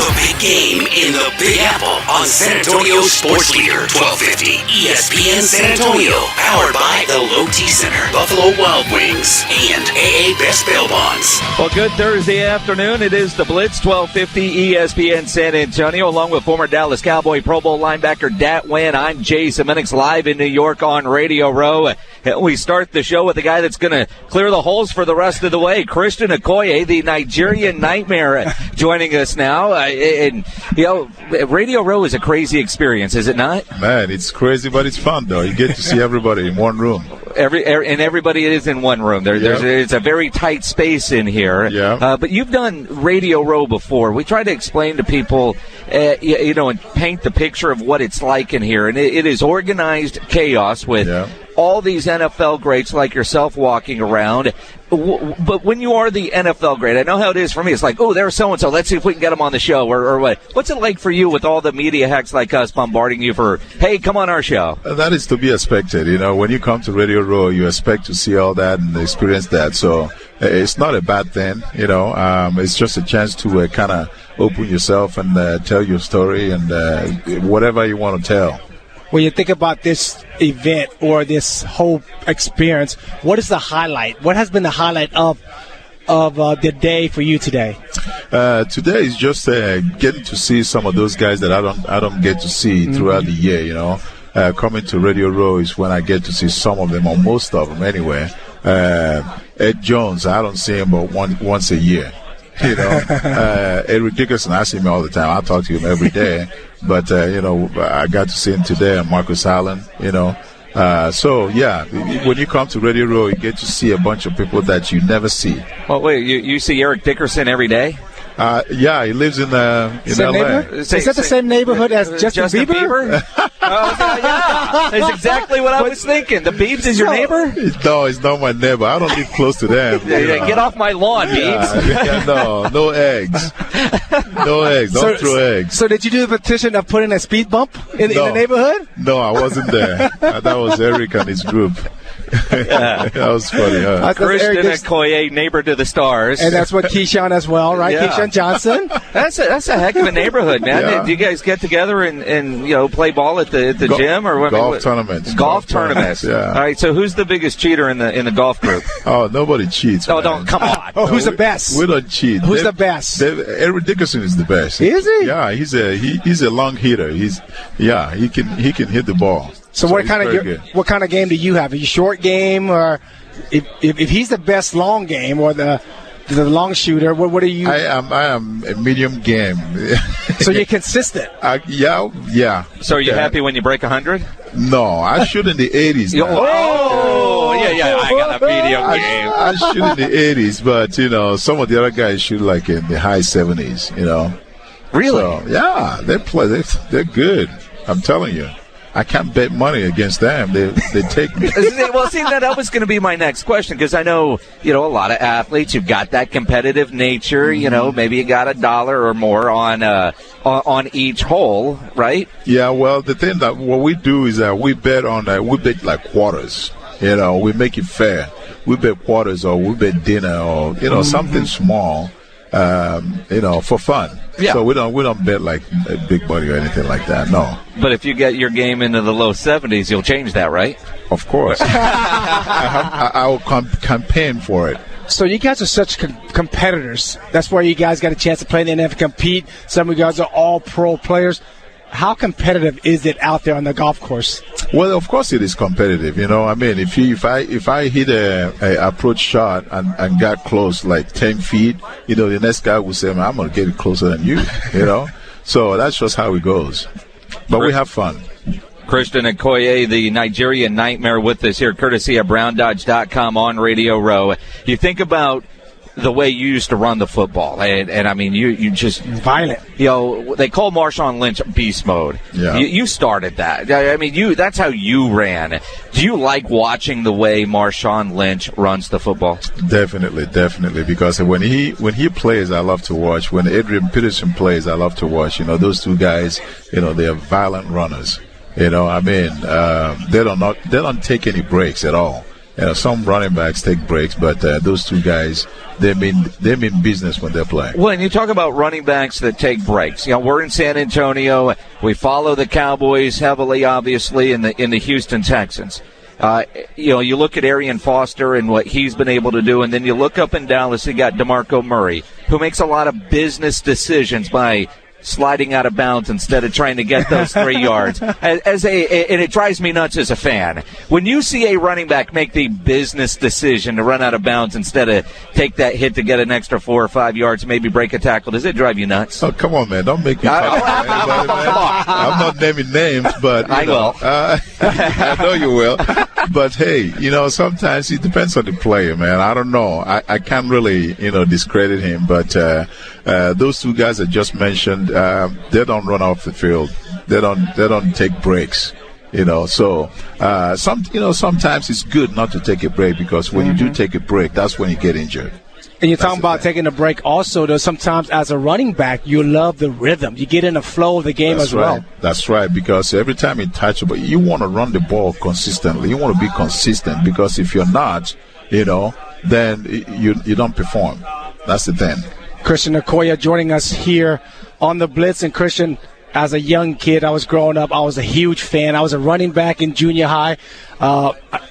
The big game in the Big Apple on San Antonio Sports Leader 1250 ESPN San Antonio. Powered by the Low T Center, Buffalo Wild Wings, and AA Best Bail Bonds. Well, good Thursday afternoon. It is the Blitz 1250 ESPN San Antonio, along with former Dallas Cowboy Pro Bowl linebacker Dat Nguyen. I'm Jason Minix, live in New York on Radio Row. We start the show with the guy that's going to clear the holes for the rest of the way, Christian Okoye, the Nigerian Nightmare, joining us now. And, you know, Radio Row is a crazy experience, is it not? Man, it's crazy, but it's fun, though. You get to see everybody in one room. And everybody is in one room. It's a very tight space in here. Yeah. But you've done Radio Row before. We try to explain to people, and paint the picture of what it's like in here. And it is organized chaos with all these NFL greats like yourself walking around. But when you are the NFL great, I know how it is for me. It's like, oh, there's so-and-so. Let's see if we can get them on the show or what. What's it like for you with all the media hacks like us bombarding you for, hey, come on our show? That is to be expected. You know, when you come to Radio Row, you expect to see all that and experience that. So it's not a bad thing, you know. It's just a chance to kind of open yourself and tell your story and whatever you want to tell. When you think about this event or this whole experience, what is the highlight? What has been the highlight of the day for you today? Today is just getting to see some of those guys that I don't get to see throughout the year. You know, coming to Radio Row is when I get to see some of them, or most of them anyway. Ed Jones, I don't see him but once a year. You know, Eric Dickerson, I see him all the time. I talk to him every day. But, I got to see him today, and Marcus Allen, you know. When you come to Radio Row, you get to see a bunch of people that you never see. Well, wait, you see Eric Dickerson every day? He lives in L.A. Is that the same neighborhood as Justin Bieber? That's exactly what I was thinking. The Biebs is your neighbor? No, it's not my neighbor. I don't live close to them. Get off my lawn, Biebs. No eggs. No eggs. Don't throw eggs. So did you do the petition of putting a speed bump in the neighborhood? No, I wasn't there. That was Eric and his group. That was funny. Christian Okoye, neighbor to the stars. And that's what Keyshawn as well, right? Yeah. Keyshawn Johnson. That's a heck of a neighborhood, man. Yeah. Do you guys get together and play ball at the gym or what? Golf tournaments. Golf tournaments. Yeah. All right. So who's the biggest cheater in the golf group? Oh, nobody cheats. Oh, don't come on. Who's the best? We don't cheat. Who's the best? Eric Dickerson is the best. Is he? Yeah, he's a long hitter. He can hit the ball. So what kind of game do you have? Are you short game, or if he's the best long game or the long shooter? What are you? I am a medium game. So you're consistent. Yeah. So are you happy when you break 100? No, I shoot in the 80s. Yeah. I got a medium game. I shoot in the 80s, but some of the other guys shoot like in the high 70s. Really? So, yeah, they play. They're good. I'm telling you. I can't bet money against them. They take me. Well, see, that was going to be my next question, because I know, a lot of athletes, you've got that competitive nature. Maybe you got $1 or more on each hole, right? Yeah. Well, the thing that what we do is that we bet like quarters. We make it fair. We bet quarters, or we bet dinner, or something small. For fun. Yeah. So we don't bet like a big money or anything like that. No. But if you get your game into the low 70s, you'll change that, right? Of course. I will campaign for it. So you guys are such competitors. That's why you guys got a chance to play in the NFL, compete. Some of you guys are all pro players. How competitive is it out there on the golf course? Well, of course it is competitive. I mean, if I hit a approach shot and got close like 10 feet, the next guy will say, I'm going to get it closer than you, So that's just how it goes. But we have fun. Christian Okoye, the Nigerian Nightmare, with us here, courtesy of BrownDodge.com on Radio Row. You think about the way you used to run the football, and I mean, you just violent. They call Marshawn Lynch beast mode. Yeah. You started that. I mean, that's how you ran. Do you like watching the way Marshawn Lynch runs the football? Definitely, because when he plays, I love to watch. When Adrian Peterson plays, I love to watch. Those two guys, they are violent runners. I mean, they don't take any breaks at all. some running backs take breaks, but those two guys, they mean business when they're playing. Well, and you talk about running backs that take breaks. We're in San Antonio. We follow the Cowboys heavily, obviously, in the Houston Texans. You look at Arian Foster and what he's been able to do, and then you look up in Dallas, you got DeMarco Murray, who makes a lot of business decisions by sliding out of bounds instead of trying to get those 3 yards. And it drives me nuts as a fan. When you see a running back make the business decision to run out of bounds instead of take that hit to get an extra 4 or 5 yards, maybe break a tackle, does it drive you nuts? Oh, come on, man. Don't make me talk about anybody, man. I'm not naming names, but I will. I know you will. But, hey, sometimes it depends on the player, man. I don't know. I can't really, discredit him. But those two guys I just mentioned, they don't run off the field. They don't take breaks. So sometimes it's good not to take a break, because when you do take a break, that's when you get injured. And you're talking about taking a break also, though. Sometimes as a running back, you love the rhythm. You get in the flow of the game as well. That's right, because every time you touch the ball, you want to run the ball consistently. You want to be consistent, because if you're not, then you don't perform. That's the thing. Christian Okoye joining us here on the Blitz. And Christian, as a young kid, I was growing up, I was a huge fan. I was a running back in junior high.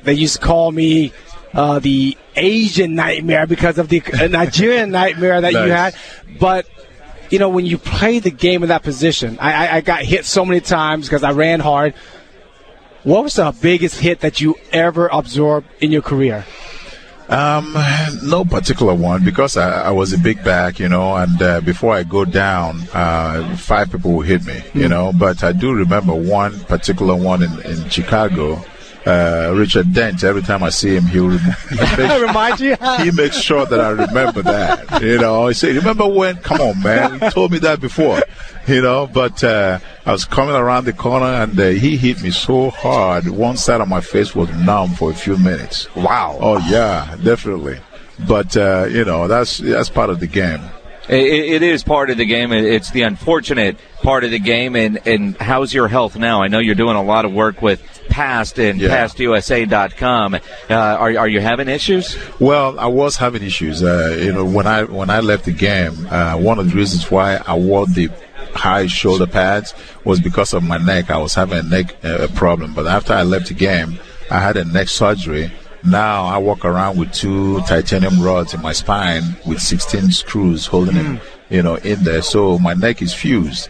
They used to call me the Asian nightmare because of the Nigerian nightmare that you had. But, when you play the game in that position, I got hit so many times because I ran hard. What was the biggest hit that you ever absorbed in your career? No particular one, because I was a big back, and before I go down, 5 people will hit me, But I do remember one particular one in Chicago. Richard Dent, every time I see him, he remind you? He makes sure that I remember that. He said, remember when? Come on, man. You told me that before. But I was coming around the corner, and he hit me so hard, one side of my face was numb for a few minutes. Wow. Oh, yeah, definitely. But, that's part of the game. It is part of the game. It's the unfortunate part of the game. And how's your health now? I know you're doing a lot of work with Past and PastUSA.com. Are you having issues? Well, I was having issues. When I left the game, one of the reasons why I wore the high shoulder pads was because of my neck. I was having a neck problem. But after I left the game, I had a neck surgery. Now I walk around with 2 titanium rods in my spine with 16 screws holding it, in there. So my neck is fused.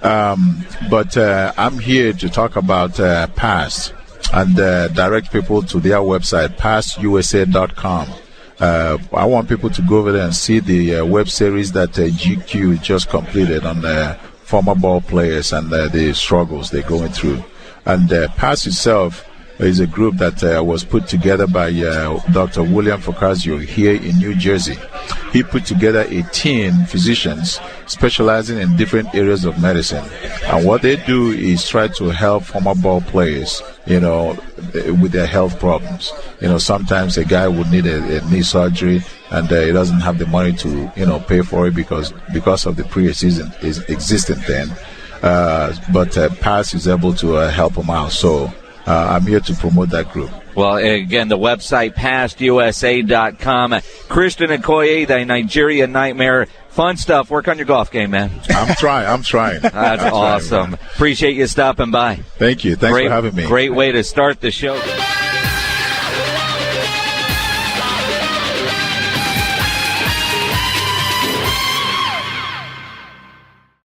But I'm here to talk about Past and direct people to their website, pastusa.com. I want people to go over there and see the web series that GQ just completed on former ball players and the struggles they're going through. And Past itself is a group that was put together by Dr. William Focasio here in New Jersey. He put together 18 physicians specializing in different areas of medicine. And what they do is try to help former ball players, with their health problems. Sometimes a guy would need a knee surgery, and he doesn't have the money to, pay for it because of the pre-existing thing. But Pass is able to help him out. So I'm here to promote that group. Well, again, the website, PastUSA.com. Christian Okoye, the Nigerian Nightmare. Fun stuff. Work on your golf game, man. I'm trying. That's awesome. Appreciate you stopping by. Thank you. Thanks for having me. Great way to start the show.